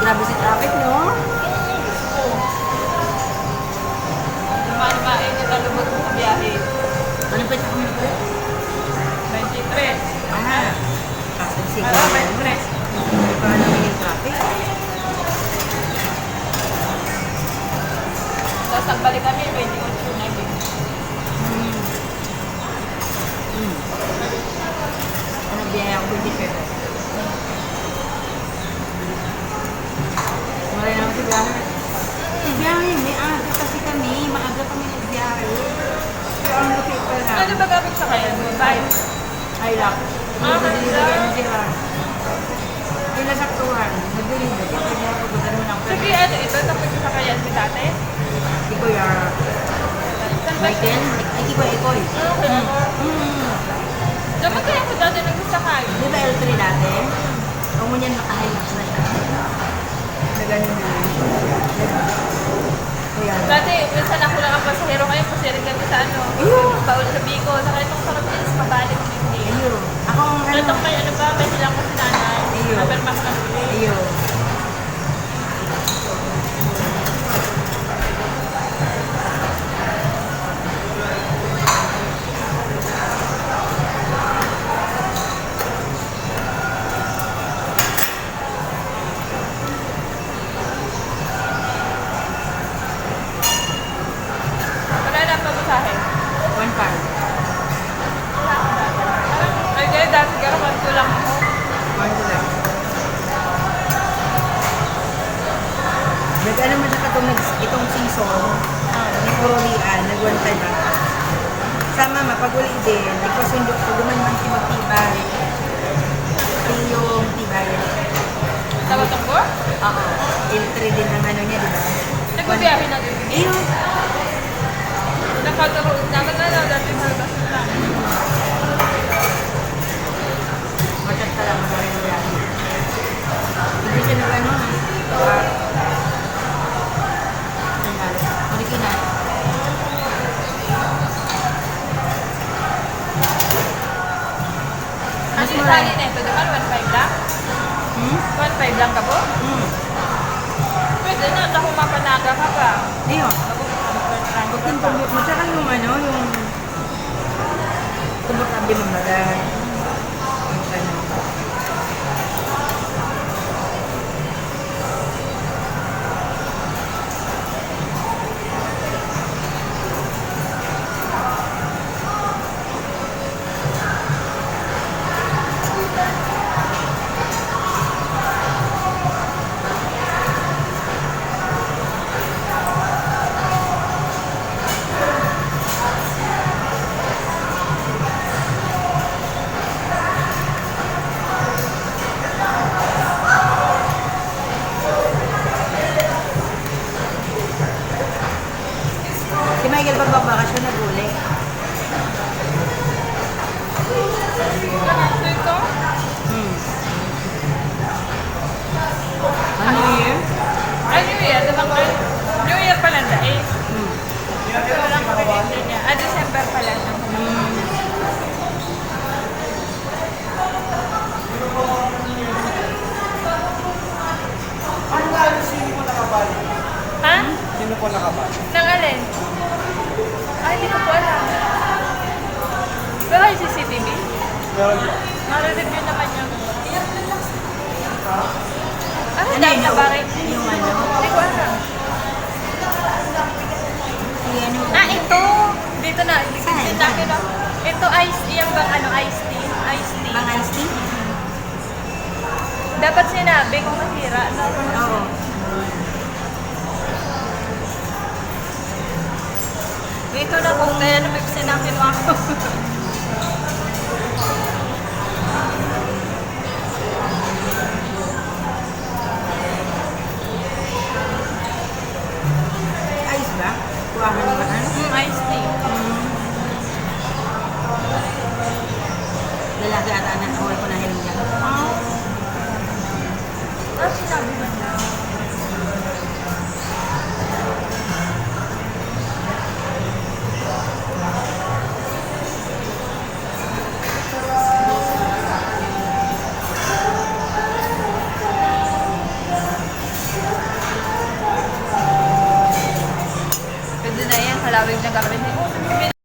Grabe si traffic, no? Lumain na talubog mo sa biyahe. Ano pa ito kami ulit? 23. Aha. Kasi sige. Oo, 23. Para naman yung traffic. Tapos nagbalik kami, 28 na yun. Ano biyaya ako 27? Maray naman si biyahe. Biyahe, may aga kasi kami. Maaga kami nagbiyahe. Pero ang lupit pa na. Ano ba gamit sa kaya? Bye. Ay, lock. Nagdiligan na sila. Ay, nasaktuhan. Nagdiligan. Kaya niya pagdagan mo ng Sige, ano ito? Tapos sa kaya si tate? Si Kuya Michael? Ay, si Kuya Ikoy. Okay. Dapat kaya ko dati nagsasakay. Di ba L3 dati? Kung mo niyan makahilak na siya. Na ganun na. Kaya. Dati, minsan ako lang ang pasahero ngayon, pasirin kami sa ano. Ayun. Paul sa Bicol. Saka itong sarap din sa pabalik. Ayun. Ako ang ano. Itong may ano ba, may silang ko si nanay. Ayun. Napermas na Ayun. Wala na pamasahe. 1.5. Ay, kaya dati garaman ko lang ako. 1 lang. Nag-ano mo siya itong season. Nag-ulian. Nag-1 time lang. Sama mapag-uli din. Nagpasundok ko. Duman si Magtibay. Pati yung Tibay. Tawag ko? Oo. L3 din ng ano niya, di ba? Nagbabiyahe na din. Ayun. Nakaturoon naman na lang dati sa labas na lang. Matat ka lang mag-rin na yan. Hindi siya nag-ano. Malikin na. Ano yung sali na ito? Diba 1.5 lang? 1.5 lang ka po? Pwede na, ako mapanaga ka pa. Ayun. Ako Matsaka yung ano, yung tumutabi ng bagay. Yung ano. Si Michael pagbabakasyon nag-uli. Dito? Ano year? Ay, New Year. Diba ko? New Year pala na eh. Pero lang ko rin niya. December pala na. Ano nga ano sino po nakabali? Ha? Sino po nakabali? Nang alin? Ay, hindi ko po alam. Pero ay CCTV? Meron po. Nare-review naman yung... Ah, Ano dahil yun? na baray. Yung ano? Hindi ko alam. Si ano? Ah, ito! Dito na. Saan? Dito natin na. Ito iced tea. Yung bang ano, iced tea. Iced tea. Bang iced tea? Dapat sinabi kung masira. No? Oo. Dito na kung kaya na may sinabi mo ako. Ice ba? Kuha mo naman ano? Iced tea. Lalaki ata na awal ko na hiling niya. Ah, sinabi mo na. Tapos,